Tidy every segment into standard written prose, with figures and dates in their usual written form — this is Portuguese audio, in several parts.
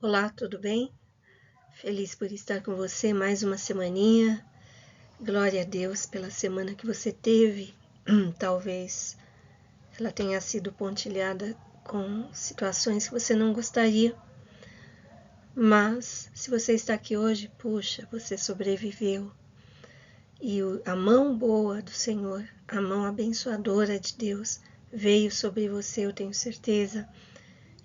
Olá, tudo bem? Feliz por estar com você mais uma semaninha. Glória a Deus pela semana que você teve. Talvez ela tenha sido pontilhada com situações que você não gostaria. Mas se você está aqui hoje, puxa, você sobreviveu. E a mão boa do Senhor, a mão abençoadora de Deus veio sobre você, eu tenho certeza.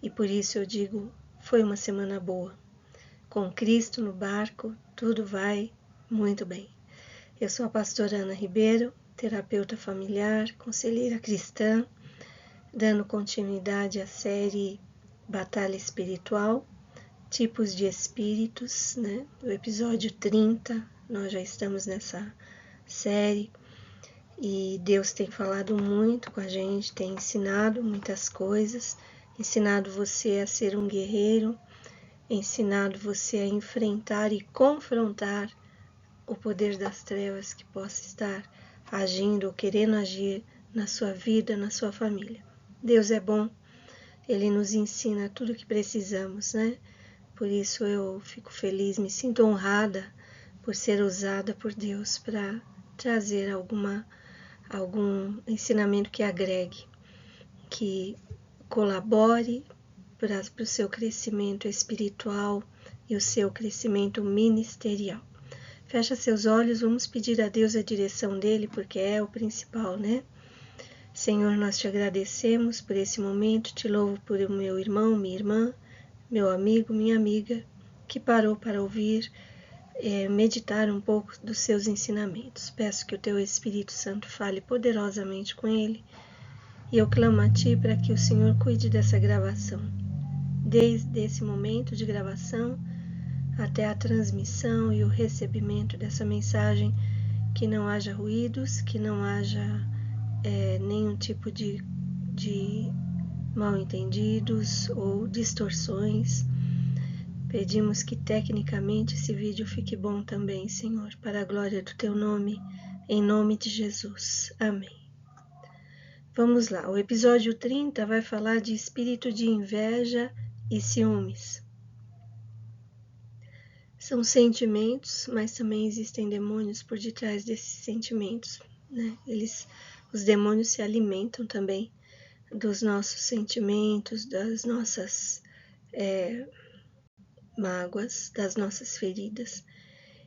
E por isso eu digo, foi uma semana boa. Com Cristo no barco, tudo vai muito bem. Eu sou a pastora Ana Ribeiro, terapeuta familiar, conselheira cristã, dando continuidade à série Batalha Espiritual, Tipos de Espíritos, né? O episódio 30, nós já estamos nessa série e Deus tem falado muito com a gente, tem ensinado muitas coisas, ensinado você a ser um guerreiro, ensinado você a enfrentar e confrontar o poder das trevas que possa estar agindo ou querendo agir na sua vida, na sua família. Deus é bom, Ele nos ensina tudo o que precisamos, né? Por isso eu fico feliz, me sinto honrada por ser usada por Deus para trazer algum ensinamento que agregue, que colabore para o seu crescimento espiritual e o seu crescimento ministerial. Fecha seus olhos, vamos pedir a Deus a direção dele, porque é o principal, né? Senhor, nós te agradecemos por esse momento, te louvo por o meu irmão, minha irmã, meu amigo, minha amiga, que parou para ouvir, meditar um pouco dos seus ensinamentos. Peço que o teu Espírito Santo fale poderosamente com ele, e eu clamo a ti para que o Senhor cuide dessa gravação. Desde esse momento de gravação até a transmissão e o recebimento dessa mensagem, que não haja ruídos, que não haja nenhum tipo de mal-entendidos ou distorções. Pedimos que tecnicamente esse vídeo fique bom também, Senhor, para a glória do teu nome, em nome de Jesus. Amém. Vamos lá, o episódio 30 vai falar de espírito de inveja e ciúmes. São sentimentos, mas também existem demônios por detrás desses sentimentos, né? Os demônios se alimentam também dos nossos sentimentos, das nossas mágoas, das nossas feridas.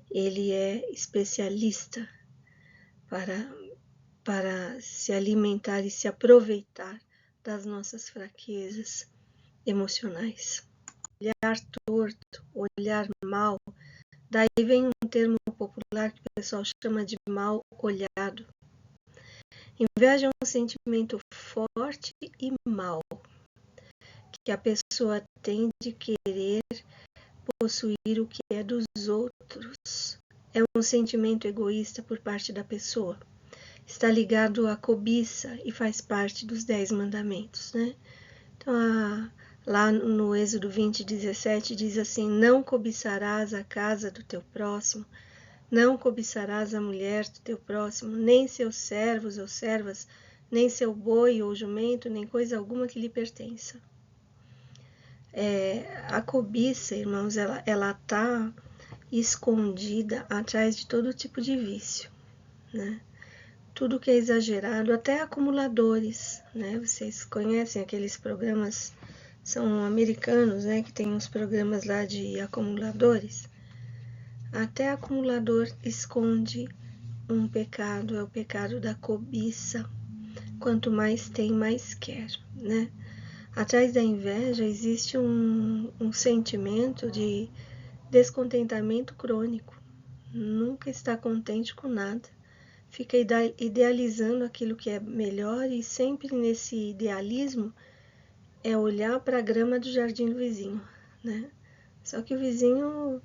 Ele é especialista para se alimentar e se aproveitar das nossas fraquezas emocionais. Olhar torto, olhar mal, daí vem um termo popular que o pessoal chama de mal olhado. Inveja é um sentimento forte e mau que a pessoa tem de querer possuir o que é dos outros. É um sentimento egoísta por parte da pessoa. Está ligado à cobiça e faz parte dos 10 mandamentos, né? Então, lá no Êxodo 20:17 diz assim: não cobiçarás a casa do teu próximo, não cobiçarás a mulher do teu próximo, nem seus servos ou servas, nem seu boi ou jumento, nem coisa alguma que lhe pertença. A cobiça, irmãos, ela está escondida atrás de todo tipo de vício, né? Tudo que é exagerado, até acumuladores, né? Vocês conhecem aqueles programas, são americanos, né? Que tem uns programas lá de acumuladores. Até acumulador esconde um pecado, é o pecado da cobiça. Quanto mais tem, mais quer, né? Atrás da inveja existe um sentimento de descontentamento crônico. Nunca está contente com nada. Fica idealizando aquilo que é melhor e sempre nesse idealismo é olhar para a grama do jardim do vizinho, né? Só que o vizinho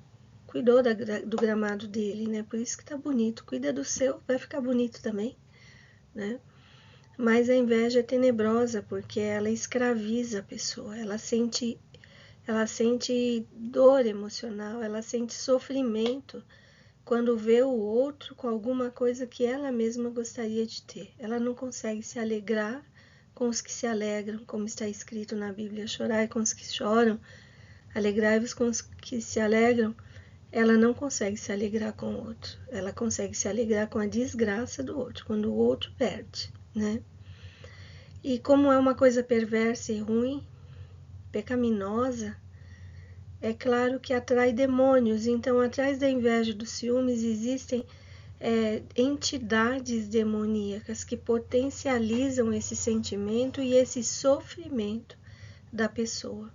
cuidou do gramado dele, né? Por isso que tá bonito. Cuida do seu, vai ficar bonito também, né? Mas a inveja é tenebrosa porque ela escraviza a pessoa, ela sente dor emocional, ela sente sofrimento quando vê o outro com alguma coisa que ela mesma gostaria de ter. Ela não consegue se alegrar com os que se alegram, como está escrito na Bíblia, chorar com os que choram, Alegrai-vos com os que se alegram. Ela não consegue se alegrar com o outro. Ela consegue se alegrar com a desgraça do outro, quando o outro perde, né? E como é uma coisa perversa e ruim, pecaminosa, é claro que atrai demônios. Então, atrás da inveja e dos ciúmes existem entidades demoníacas que potencializam esse sentimento e esse sofrimento da pessoa.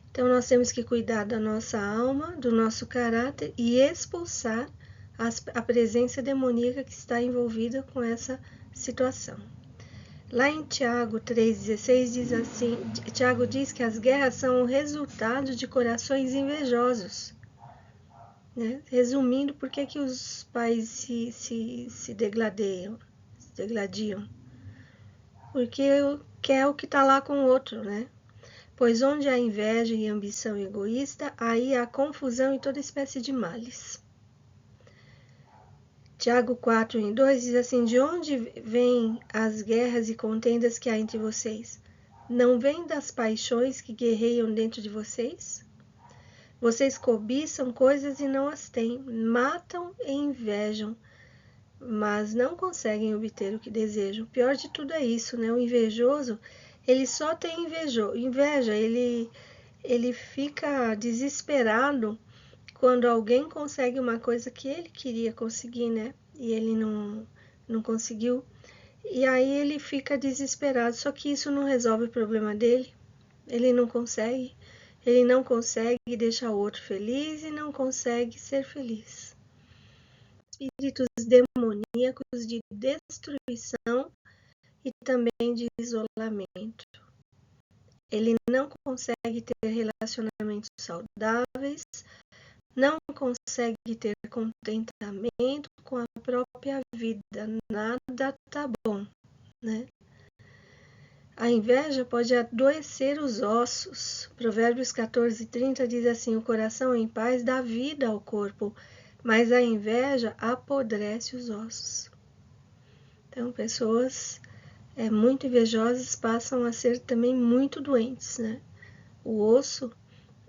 Então, nós temos que cuidar da nossa alma, do nosso caráter e expulsar a presença demoníaca que está envolvida com essa situação. Lá em Tiago 3,16 diz assim, Tiago diz que as guerras são o resultado de corações invejosos. Né? Resumindo, por que os países se degladiam? Porque quer o que está lá com o outro, né? Pois onde há inveja e ambição egoísta, aí há confusão e toda espécie de males. Tiago 4:2 diz assim, de onde vêm as guerras e contendas que há entre vocês? Não vêm das paixões que guerreiam dentro de vocês? Vocês cobiçam coisas e não as têm, matam e invejam, mas não conseguem obter o que desejam. O pior de tudo é isso, né? O invejoso, ele só tem inveja, ele fica desesperado quando alguém consegue uma coisa que ele queria conseguir, né? E ele não conseguiu. E aí ele fica desesperado, só que isso não resolve o problema dele. Ele não consegue deixar o outro feliz e não consegue ser feliz. Espíritos demoníacos de destruição e também de isolamento. Ele não consegue ter relacionamentos saudáveis, não consegue ter contentamento com a própria vida, nada tá bom, né? A inveja pode adoecer os ossos. Provérbios 14:30 diz assim, o coração em paz dá vida ao corpo, mas a inveja apodrece os ossos. Então, pessoas muito invejosas passam a ser também muito doentes, né? O osso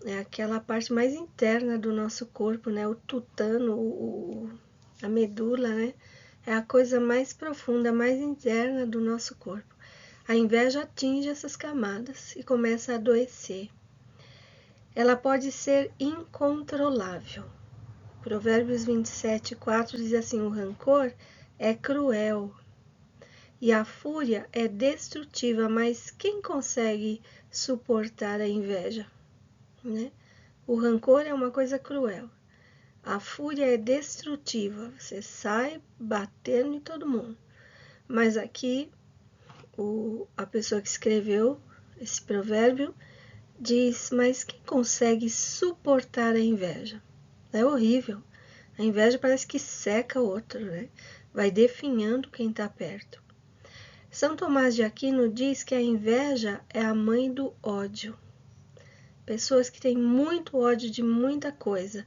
é aquela parte mais interna do nosso corpo, né? O tutano, a medula, né? É a coisa mais profunda, mais interna do nosso corpo. A inveja atinge essas camadas e começa a adoecer. Ela pode ser incontrolável. Provérbios 27:4 diz assim, o rancor é cruel e a fúria é destrutiva, mas quem consegue suportar a inveja? Né? O rancor é uma coisa cruel. A fúria é destrutiva, você sai batendo em todo mundo. Mas aqui, a pessoa que escreveu esse provérbio diz, mas quem consegue suportar a inveja? É horrível. A inveja parece que seca o outro, né? Vai definhando quem está perto. São Tomás de Aquino diz que a inveja é a mãe do ódio. Pessoas que têm muito ódio de muita coisa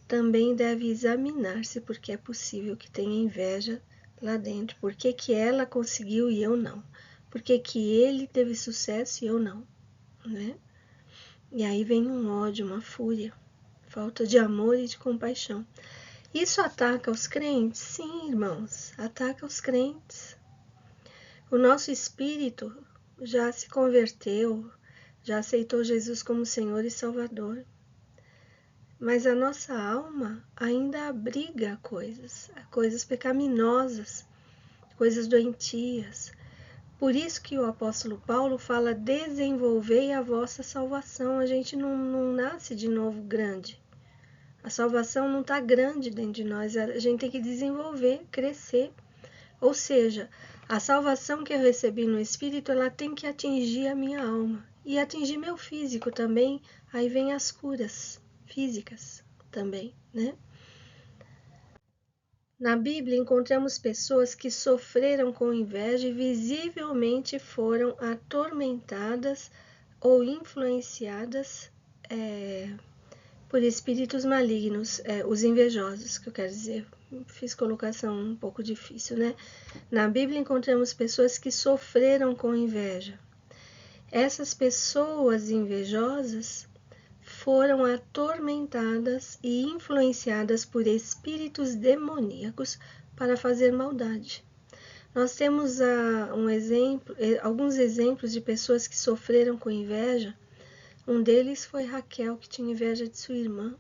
também devem examinar-se porque é possível que tenha inveja lá dentro. Por que ela conseguiu e eu não? Por que ele teve sucesso e eu não? Né? E aí vem um ódio, uma fúria, falta de amor e de compaixão. Isso ataca os crentes? Sim, irmãos, ataca os crentes. O nosso espírito já se converteu, já aceitou Jesus como Senhor e Salvador. Mas a nossa alma ainda abriga coisas pecaminosas, coisas doentias. Por isso que o apóstolo Paulo fala, desenvolvei a vossa salvação. A gente não nasce de novo grande. A salvação não está grande dentro de nós, a gente tem que desenvolver, crescer. Ou seja, a salvação que eu recebi no Espírito, ela tem que atingir a minha alma e atingir meu físico também. Aí vem as curas físicas também, né? Na Bíblia encontramos pessoas que sofreram com inveja e visivelmente foram atormentadas ou influenciadas por espíritos malignos, os invejosos, que eu quero dizer. Fiz colocação um pouco difícil, né? Na Bíblia encontramos pessoas que sofreram com inveja. Essas pessoas invejosas foram atormentadas e influenciadas por espíritos demoníacos para fazer maldade. Nós temos alguns exemplos de pessoas que sofreram com inveja. Um deles foi Raquel, que tinha inveja de sua irmã.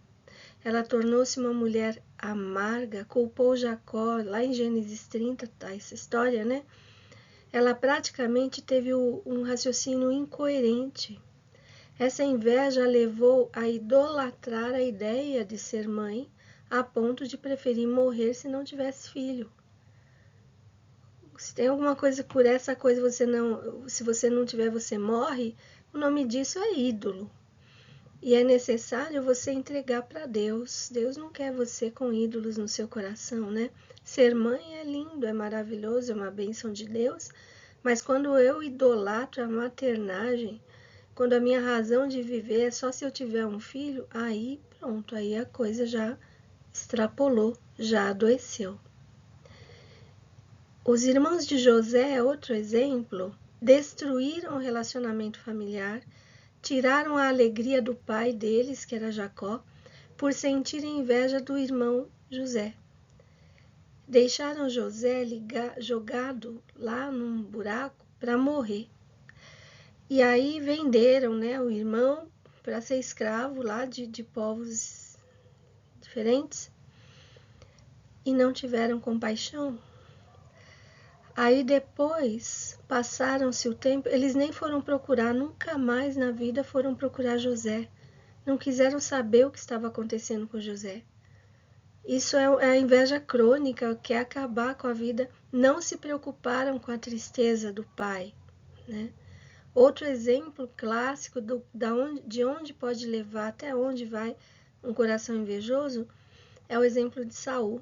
Ela tornou-se uma mulher amarga, culpou Jacó, lá em Gênesis 30, tá essa história, né? Ela praticamente teve um raciocínio incoerente. Essa inveja a levou a idolatrar a ideia de ser mãe, a ponto de preferir morrer se não tivesse filho. Se tem alguma coisa por essa coisa, se você não tiver, você morre, o nome disso é ídolo. E é necessário você entregar para Deus. Deus não quer você com ídolos no seu coração, né? Ser mãe é lindo, é maravilhoso, é uma bênção de Deus, mas quando eu idolatro a maternagem, quando a minha razão de viver é só se eu tiver um filho, aí pronto, aí a coisa já extrapolou, já adoeceu. Os irmãos de José, outro exemplo, destruíram o relacionamento familiar, tiraram a alegria do pai deles, que era Jacó, por sentirem inveja do irmão José. Deixaram José jogado lá num buraco para morrer. E aí venderam, né, o irmão para ser escravo lá de povos diferentes e não tiveram compaixão. Aí depois, passaram-se o tempo, eles nem foram procurar, nunca mais na vida foram procurar José. Não quiseram saber o que estava acontecendo com José. Isso é a inveja crônica, quer acabar com a vida. Não se preocuparam com a tristeza do pai, né? Outro exemplo clássico de onde pode levar, até onde vai um coração invejoso, é o exemplo de Saul.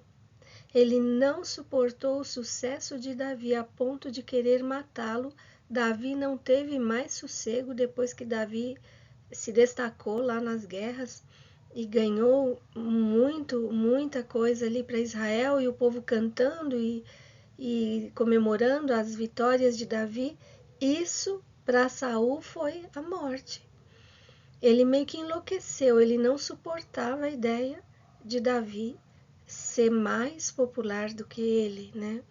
Ele não suportou o sucesso de Davi a ponto de querer matá-lo. Davi não teve mais sossego depois que Davi se destacou lá nas guerras e ganhou muita coisa ali para Israel, e o povo cantando e comemorando as vitórias de Davi. Isso para Saul foi a morte. Ele meio que enlouqueceu, ele não suportava a ideia de Davi ser mais popular do que ele, né?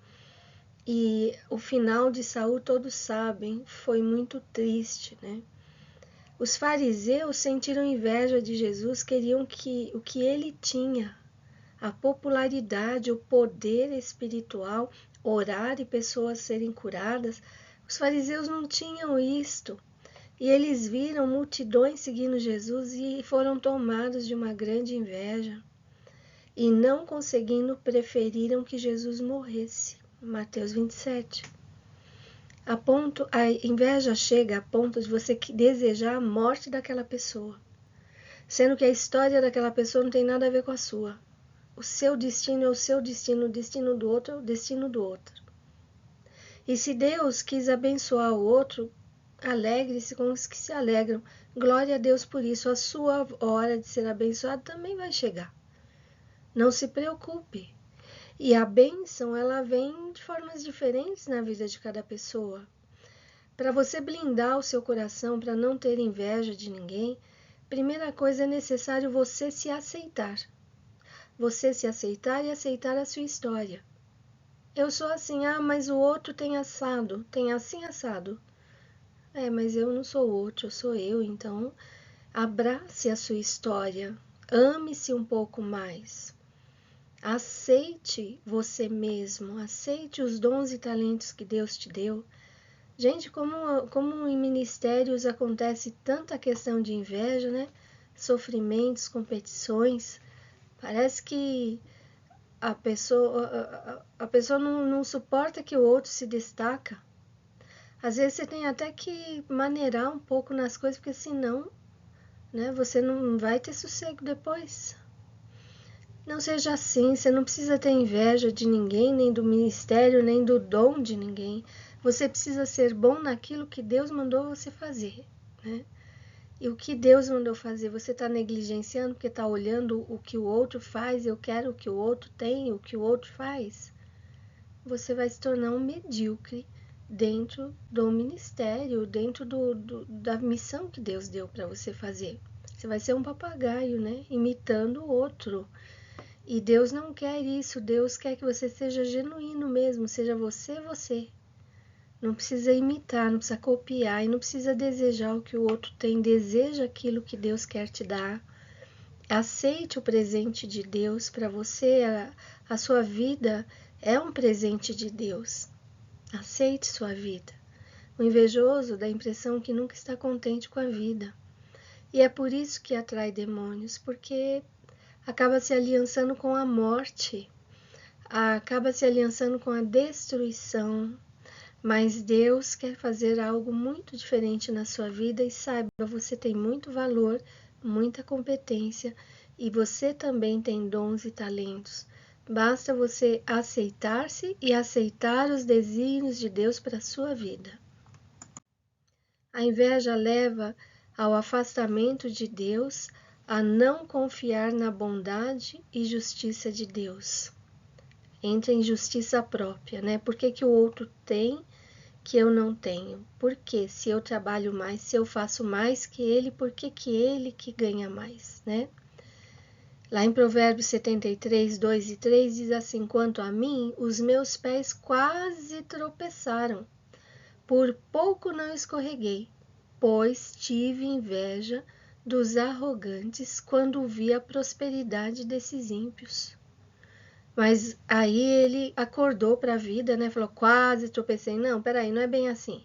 E o final de Saul, todos sabem, foi muito triste, né? Os fariseus sentiram inveja de Jesus, queriam que o que ele tinha, a popularidade, o poder espiritual, orar e pessoas serem curadas. Os fariseus não tinham isto. E eles viram multidões seguindo Jesus e foram tomados de uma grande inveja. E não conseguindo, preferiram que Jesus morresse. Mateus 27. A inveja chega a ponto de você desejar a morte daquela pessoa, sendo que a história daquela pessoa não tem nada a ver com a sua. O seu destino é o seu destino, o destino do outro é o destino do outro. E se Deus quis abençoar o outro, alegre-se com os que se alegram. Glória a Deus por isso. A sua hora de ser abençoado também vai chegar. Não se preocupe. E a bênção, ela vem de formas diferentes na vida de cada pessoa. Para você blindar o seu coração, para não ter inveja de ninguém, primeira coisa é necessário você se aceitar. Você se aceitar e aceitar a sua história. Eu sou assim, mas o outro tem assado, tem assim assado. Mas eu não sou o outro, eu sou eu, então abrace a sua história, ame-se um pouco mais. Aceite você mesmo, aceite os dons e talentos que Deus te deu. Gente, como em ministérios acontece tanta questão de inveja, né? Sofrimentos, competições. Parece que a pessoa não suporta que o outro se destaca. Às vezes você tem até que maneirar um pouco nas coisas, porque senão, né, você não vai ter sossego depois. Não seja assim, você não precisa ter inveja de ninguém, nem do ministério, nem do dom de ninguém. Você precisa ser bom naquilo que Deus mandou você fazer, né? E o que Deus mandou fazer, você está negligenciando porque está olhando o que o outro faz, eu quero o que o outro tem, o que o outro faz. Você vai se tornar um medíocre dentro do ministério, dentro da missão que Deus deu para você fazer. Você vai ser um papagaio, né? Imitando o outro. E Deus não quer isso. Deus quer que você seja genuíno mesmo, seja você, você. Não precisa imitar, não precisa copiar e não precisa desejar o que o outro tem. Deseja aquilo que Deus quer te dar. Aceite o presente de Deus para você. A sua vida é um presente de Deus. Aceite sua vida. O invejoso dá a impressão que nunca está contente com a vida. E é por isso que atrai demônios, porque acaba se aliançando com a morte, acaba se aliançando com a destruição. Mas Deus quer fazer algo muito diferente na sua vida e saiba, você tem muito valor, muita competência e você também tem dons e talentos. Basta você aceitar-se e aceitar os desígnios de Deus para a sua vida. A inveja leva ao afastamento de Deus, a não confiar na bondade e justiça de Deus. Entra em justiça própria, né? Por que o outro tem que eu não tenho? Porque se eu trabalho mais, se eu faço mais que ele, por que ele que ganha mais, né? Lá em Provérbios 73, 2 e 3 diz assim: quanto a mim, os meus pés quase tropeçaram, por pouco não escorreguei, pois tive inveja dos arrogantes quando vi a prosperidade desses ímpios. Mas aí ele acordou para a vida, né? Falou, quase tropecei. Não, peraí, não é bem assim.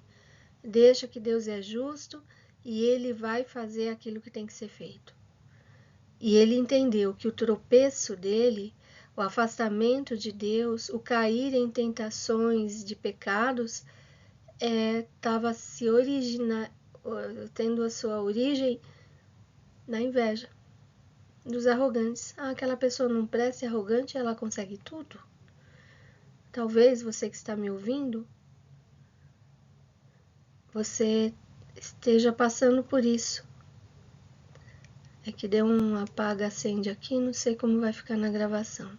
Deixa que Deus é justo e ele vai fazer aquilo que tem que ser feito. E ele entendeu que o tropeço dele, o afastamento de Deus, o cair em tentações de pecados, estava tendo a sua origem na inveja dos arrogantes. Aquela pessoa não presta, é arrogante, ela consegue tudo. Talvez você que está me ouvindo, você esteja passando por isso. É que deu um apaga-acende aqui, não sei como vai ficar na gravação.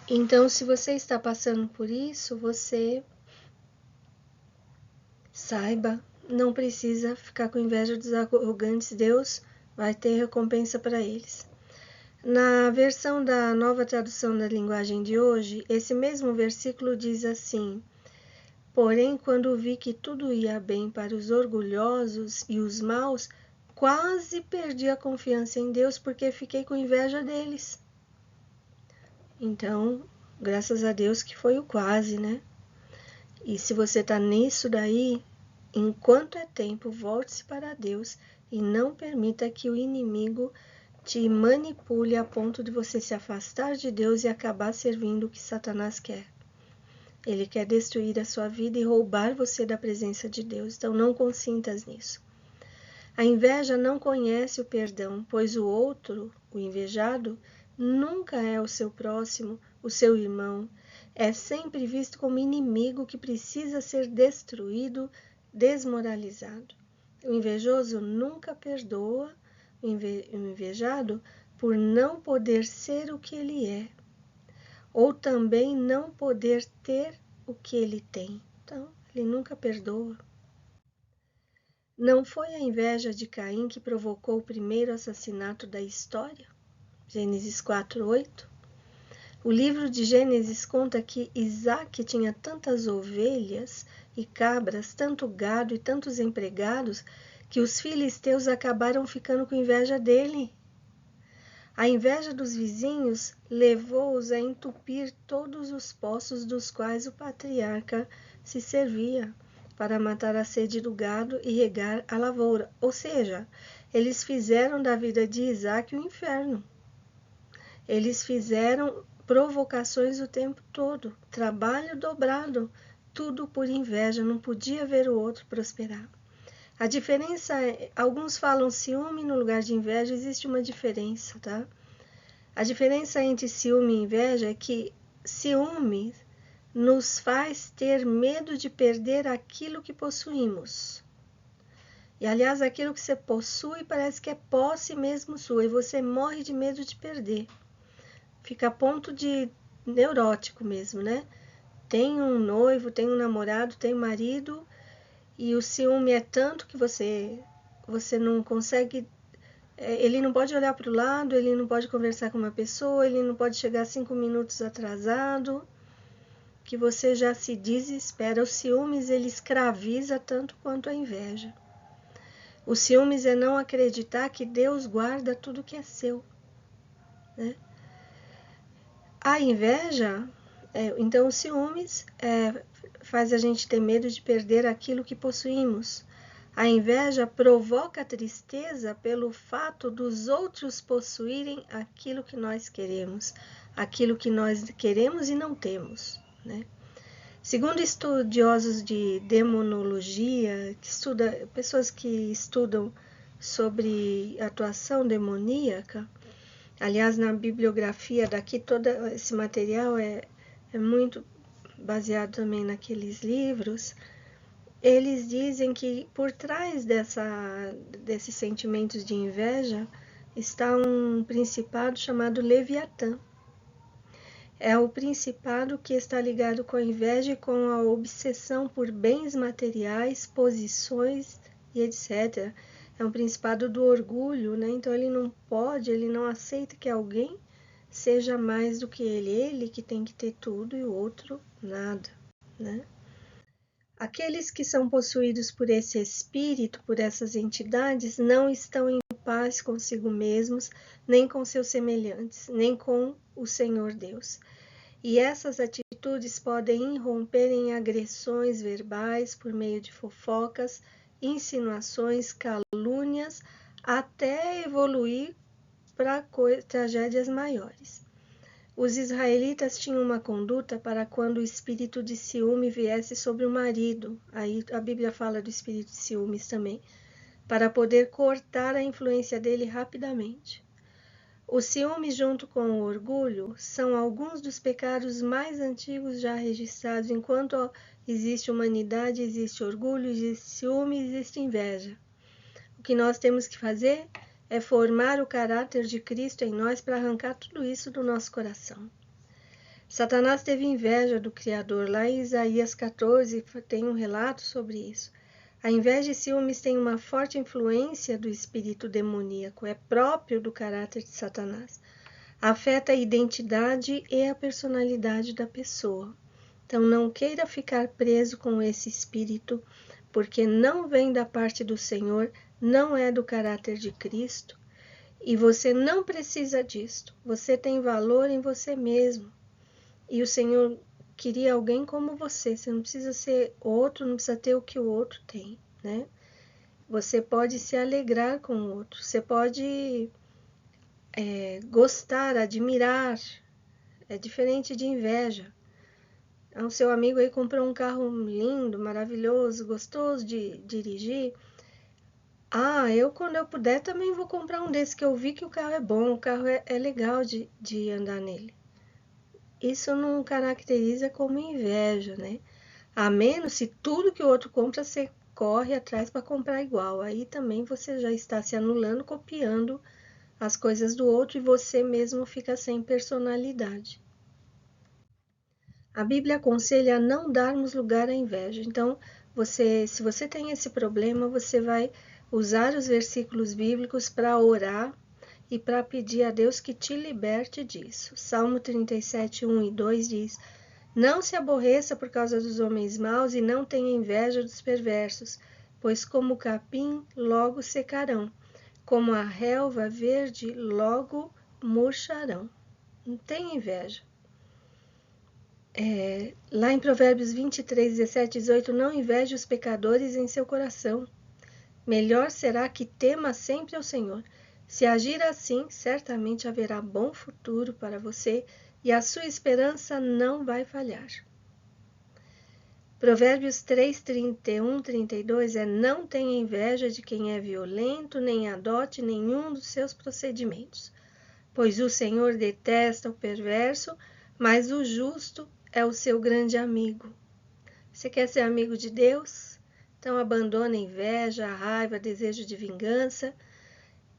Então, se você está passando por isso, você saiba, não precisa ficar com inveja dos arrogantes, Deus vai ter recompensa para eles. Na versão da Nova Tradução da Linguagem de hoje, esse mesmo versículo diz assim: porém, quando vi que tudo ia bem para os orgulhosos e os maus, quase perdi a confiança em Deus porque fiquei com inveja deles. Então, graças a Deus que foi o quase, né? E se você está nisso daí, enquanto é tempo, volte-se para Deus e não permita que o inimigo te manipule a ponto de você se afastar de Deus e acabar servindo o que Satanás quer. Ele quer destruir a sua vida e roubar você da presença de Deus, então não consintas nisso. A inveja não conhece o perdão, pois o outro, o invejado, nunca é o seu próximo, o seu irmão. É sempre visto como inimigo que precisa ser destruído, desmoralizado. O invejoso nunca perdoa o invejado por não poder ser o que ele é, ou também não poder ter o que ele tem. Então, ele nunca perdoa. Não foi a inveja de Caim que provocou o primeiro assassinato da história? Gênesis 4:8. O livro de Gênesis conta que Isaac tinha tantas ovelhas e cabras, tanto gado e tantos empregados, que os filisteus acabaram ficando com inveja dele. A inveja dos vizinhos levou-os a entupir todos os poços dos quais o patriarca se servia, para matar a sede do gado e regar a lavoura. Ou seja, eles fizeram da vida de Isaac um inferno. Eles fizeram provocações o tempo todo, trabalho dobrado, tudo por inveja, não podia ver o outro prosperar. A diferença é, alguns falam ciúme no lugar de inveja, existe uma diferença, tá? A diferença entre ciúme e inveja é que ciúme nos faz ter medo de perder aquilo que possuímos. E, aliás, aquilo que você possui parece que é posse mesmo sua, e você morre de medo de perder. Fica a ponto de neurótico mesmo, né? Tem um noivo, tem um namorado, tem um marido, e o ciúme é tanto que você você não consegue, ele não pode olhar para o lado, ele não pode conversar com uma pessoa, ele não pode chegar 5 minutos atrasado, que você já se desespera. O ciúmes, ele escraviza tanto quanto a inveja. O ciúmes é não acreditar que Deus guarda tudo que é seu, né? A inveja, então o ciúmes faz a gente ter medo de perder aquilo que possuímos. A inveja provoca tristeza pelo fato dos outros possuírem aquilo que nós queremos e não temos, né? Segundo estudiosos de demonologia, pessoas que estudam sobre atuação demoníaca, aliás, na bibliografia daqui, todo esse material é muito baseado também naqueles livros, eles dizem que por trás desses sentimentos de inveja está um principado chamado Leviatã. É o principado que está ligado com a inveja e com a obsessão por bens materiais, posições e etc. É um principado do orgulho, né? Então ele não aceita que alguém seja mais do que ele que tem que ter tudo e o outro nada, né? Aqueles que são possuídos por esse espírito, por essas entidades, não estão em paz consigo mesmos, nem com seus semelhantes, nem com o Senhor Deus. E essas atitudes podem irromper em agressões verbais por meio de fofocas, insinuações, calúnias, até evoluir para tragédias maiores. Os israelitas tinham uma conduta para quando o espírito de ciúme viesse sobre o marido, aí a Bíblia fala do espírito de ciúmes também, para poder cortar a influência dele rapidamente. O ciúme junto com o orgulho são alguns dos pecados mais antigos já registrados. Enquanto existe humanidade, existe orgulho, existe ciúme, existe inveja. O que nós temos que fazer é formar o caráter de Cristo em nós para arrancar tudo isso do nosso coração. Satanás teve inveja do Criador. Lá em Isaías 14 tem um relato sobre isso. A inveja e ciúmes têm uma forte influência do espírito demoníaco, é próprio do caráter de Satanás. Afeta a identidade e a personalidade da pessoa. Então não queira ficar preso com esse espírito, porque não vem da parte do Senhor, não é do caráter de Cristo, e você não precisa disto. Você tem valor em você mesmo. E o Senhor queria alguém como você não precisa ser outro, não precisa ter o que o outro tem, né? Você pode se alegrar com o outro, você pode gostar, admirar, é diferente de inveja. O seu amigo aí comprou um carro lindo, maravilhoso, gostoso de dirigir. Quando eu puder também vou comprar um desse, que eu vi que o carro é bom, o carro é legal de andar nele. Isso não caracteriza como inveja, né? A menos se tudo que o outro compra, você corre atrás para comprar igual. Aí também você já está se anulando, copiando as coisas do outro e você mesmo fica sem personalidade. A Bíblia aconselha a não darmos lugar à inveja. Então, se você tem esse problema, você vai usar os versículos bíblicos para orar e para pedir a Deus que te liberte disso. Salmo 37, 1 e 2 diz: Não se aborreça por causa dos homens maus e não tenha inveja dos perversos, pois como o capim logo secarão, como a relva verde logo murcharão. Não tenha inveja. Lá em Provérbios 23, 17 e 18, não inveje os pecadores em seu coração. Melhor será que tema sempre ao Senhor. Se agir assim, certamente haverá bom futuro para você e a sua esperança não vai falhar. Provérbios 3, 31, 32 não tenha inveja de quem é violento, nem adote nenhum dos seus procedimentos. Pois o Senhor detesta o perverso, mas o justo é o seu grande amigo. Você quer ser amigo de Deus? Então abandone a inveja, a raiva, o desejo de vingança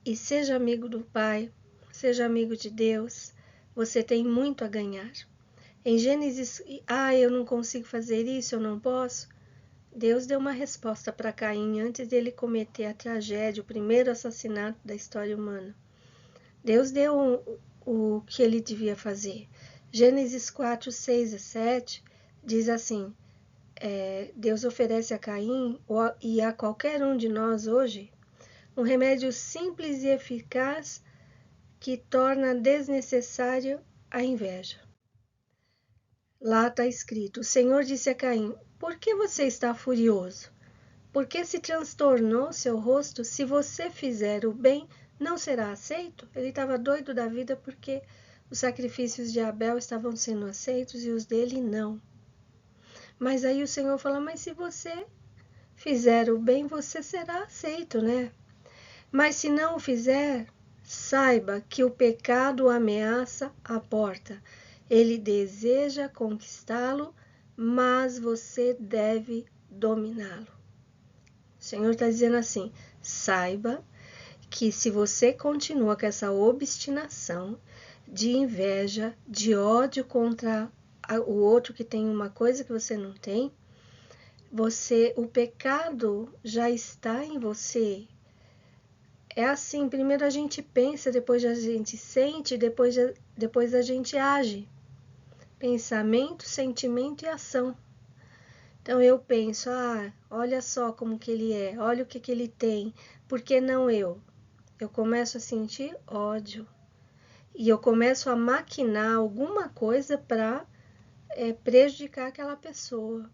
e seja amigo do Pai, seja amigo de Deus. Você tem muito a ganhar. Em Gênesis, eu não consigo fazer isso, eu não posso. Deus deu uma resposta para Caim antes dele cometer a tragédia, o primeiro assassinato da história humana. Deus deu o que ele devia fazer. Gênesis 4, 6 e 7 diz assim, Deus oferece a Caim e a qualquer um de nós hoje um remédio simples e eficaz que torna desnecessário a inveja. Lá está escrito, o Senhor disse a Caim, por que você está furioso? Por que se transtornou seu rosto? Se você fizer o bem, não será aceito? Ele estava doido da vida porque os sacrifícios de Abel estavam sendo aceitos e os dele não. Mas aí o Senhor fala, mas se você fizer o bem, você será aceito, né? Mas se não o fizer, saiba que o pecado ameaça a porta. Ele deseja conquistá-lo, mas você deve dominá-lo. O Senhor está dizendo assim, saiba que se você continua com essa obstinação de inveja, de ódio contra o outro que tem uma coisa que você não tem, o pecado já está em você. É assim, primeiro a gente pensa, depois a gente sente, depois a gente age. Pensamento, sentimento e ação. Então eu penso, olha só como que ele é, olha o que ele tem, por que não eu? Eu começo a sentir ódio. E eu começo a maquinar alguma coisa para prejudicar aquela pessoa.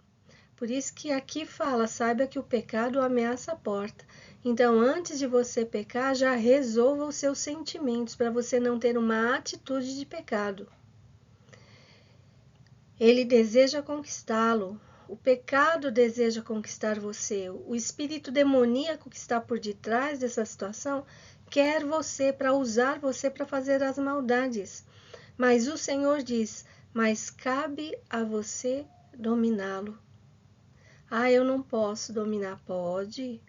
Por isso que aqui fala, saiba que o pecado ameaça a porta. Então, antes de você pecar, já resolva os seus sentimentos, para você não ter uma atitude de pecado. Ele deseja conquistá-lo. O pecado deseja conquistar você. O espírito demoníaco que está por detrás dessa situação quer você para usar você para fazer as maldades. Mas o Senhor diz, mas cabe a você dominá-lo. Eu não posso dominar. Pode.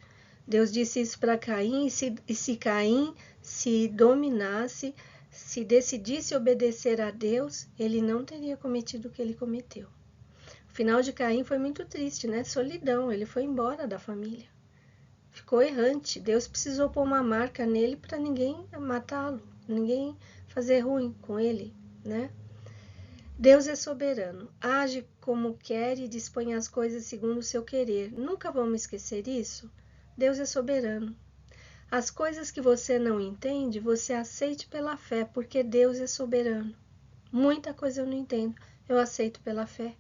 Deus disse isso para Caim, e se Caim se dominasse, se decidisse obedecer a Deus, ele não teria cometido o que ele cometeu. O final de Caim foi muito triste, né? Solidão, ele foi embora da família. Ficou errante. Deus precisou pôr uma marca nele para ninguém matá-lo, ninguém fazer ruim com ele, né? Deus é soberano, age como quer e dispõe as coisas segundo o seu querer. Nunca vamos esquecer isso? Deus é soberano. As coisas que você não entende, você aceite pela fé, porque Deus é soberano. Muita coisa eu não entendo, eu aceito pela fé.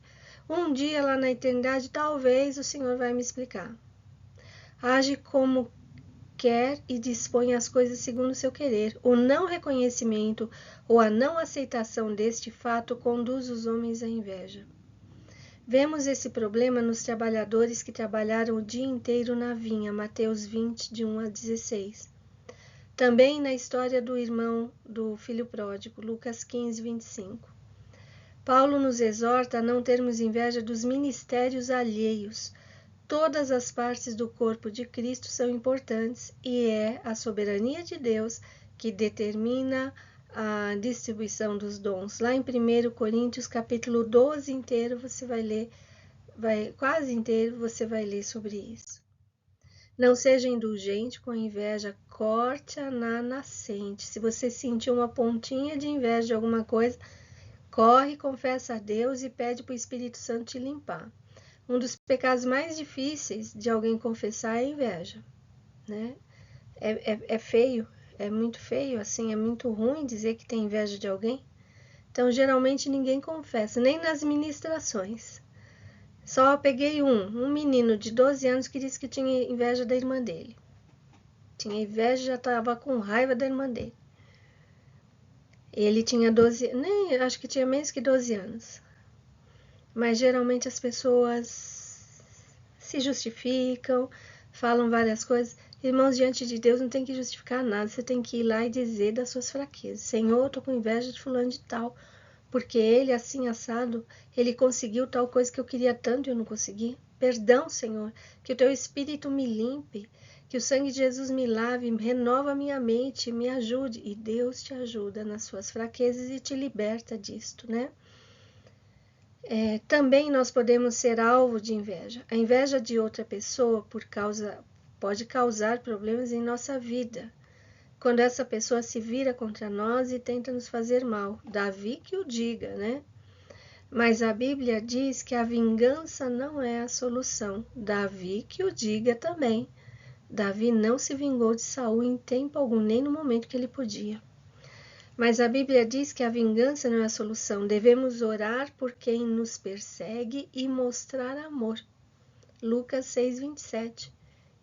Um dia lá na eternidade, talvez o Senhor vai me explicar. Age como quer e dispõe as coisas segundo o seu querer. O não reconhecimento ou a não aceitação deste fato conduz os homens à inveja. Vemos esse problema nos trabalhadores que trabalharam o dia inteiro na vinha, Mateus 20, de 1 a 16. Também na história do irmão do filho pródigo, Lucas 15, 25. Paulo nos exorta a não termos inveja dos ministérios alheios. Todas as partes do corpo de Cristo são importantes e é a soberania de Deus que determina a distribuição dos dons. Lá em 1 Coríntios, capítulo 12 inteiro, você vai ler, quase inteiro, você vai ler sobre isso. Não seja indulgente com a inveja, corte-a na nascente. Se você sentir uma pontinha de inveja de alguma coisa, corre, confessa a Deus e pede para o Espírito Santo te limpar. Um dos pecados mais difíceis de alguém confessar é a inveja, né? É feio, é muito feio, assim, é muito ruim dizer que tem inveja de alguém. Então, geralmente ninguém confessa, nem nas ministrações. Só peguei um menino de 12 anos que disse que tinha inveja da irmã dele. Tinha inveja, já estava com raiva da irmã dele. Ele tinha 12, nem acho que tinha menos que 12 anos. Mas geralmente as pessoas se justificam, falam várias coisas. Irmãos, diante de Deus não tem que justificar nada, você tem que ir lá e dizer das suas fraquezas. Senhor, eu tô com inveja de fulano de tal, porque ele, assim, assado, ele conseguiu tal coisa que eu queria tanto e eu não consegui. Perdão, Senhor, que o teu Espírito me limpe, que o sangue de Jesus me lave, renova a minha mente, me ajude. E Deus te ajuda nas suas fraquezas e te liberta disto, né? Também nós podemos ser alvo de inveja. A inveja de outra pessoa pode causar problemas em nossa vida, quando essa pessoa se vira contra nós e tenta nos fazer mal. Davi que o diga, né? Mas a Bíblia diz que a vingança não é a solução. Davi que o diga também. Davi não se vingou de Saul em tempo algum, nem no momento que ele podia. Mas a Bíblia diz que a vingança não é a solução. Devemos orar por quem nos persegue e mostrar amor. Lucas 6:27.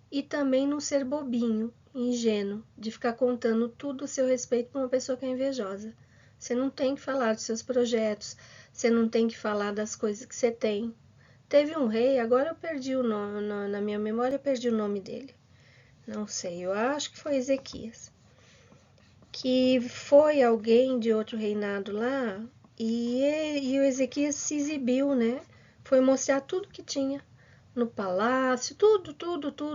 E também não ser bobinho, ingênuo, de ficar contando tudo a seu respeito para uma pessoa que é invejosa. Você não tem que falar dos seus projetos, você não tem que falar das coisas que você tem. Teve um rei, agora eu perdi o nome, na minha memória eu perdi o nome dele. Não sei, eu acho que foi Ezequias. Que foi alguém de outro reinado lá e o Ezequias se exibiu, né? Foi mostrar tudo que tinha no palácio, tudo,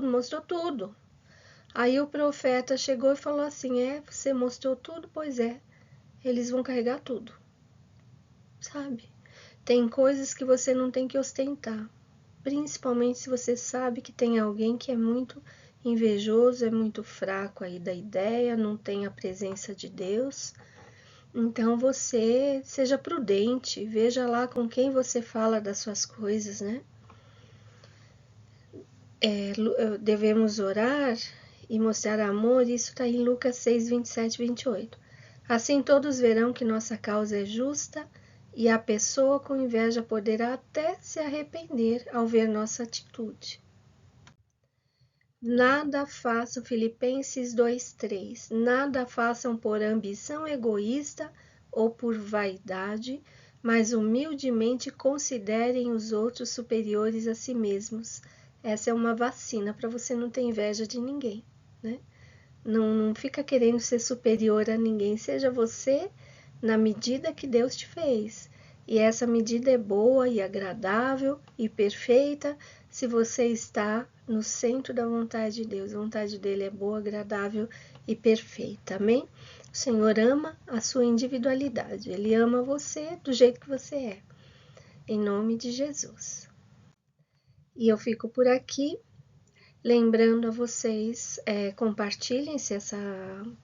mostrou tudo. Aí o profeta chegou e falou assim: você mostrou tudo? Pois é, eles vão carregar tudo, sabe? Tem coisas que você não tem que ostentar, principalmente se você sabe que tem alguém que é muito invejoso, é muito fraco aí da ideia, não tem a presença de Deus. Então você seja prudente, veja lá com quem você fala das suas coisas, né? Devemos orar e mostrar amor, isso está em Lucas 6, 27 e 28. Assim todos verão que nossa causa é justa e a pessoa com inveja poderá até se arrepender ao ver nossa atitude. Nada façam, Filipenses 2:3, nada façam por ambição egoísta ou por vaidade, mas humildemente considerem os outros superiores a si mesmos. Essa é uma vacina para você não ter inveja de ninguém, né? Não fica querendo ser superior a ninguém, seja você na medida que Deus te fez. E essa medida é boa e agradável e perfeita se você está no centro da vontade de Deus. A vontade dele é boa, agradável e perfeita. Amém? O Senhor ama a sua individualidade. Ele ama você do jeito que você é. Em nome de Jesus. E eu fico por aqui, lembrando a vocês, compartilhem se essa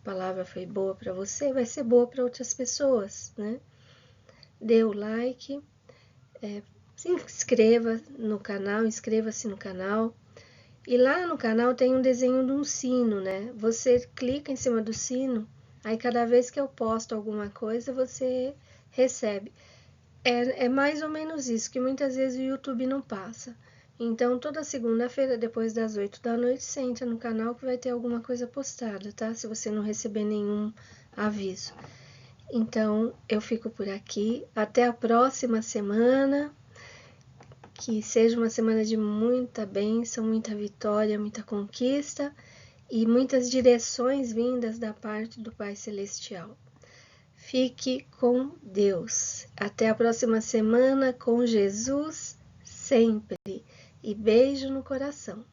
palavra foi boa para você, vai ser boa para outras pessoas, né? Dê o like, se inscreva no canal, inscreva-se no canal. E lá no canal tem um desenho de um sino, né? Você clica em cima do sino, aí cada vez que eu posto alguma coisa, você recebe. É mais ou menos isso, que muitas vezes o YouTube não passa. Então, toda segunda-feira, depois das 8 da noite, você entra no canal que vai ter alguma coisa postada, tá? Se você não receber nenhum aviso. Então, eu fico por aqui. Até a próxima semana. Que seja uma semana de muita bênção, muita vitória, muita conquista e muitas direções vindas da parte do Pai Celestial. Fique com Deus. Até a próxima semana com Jesus sempre. E beijo no coração.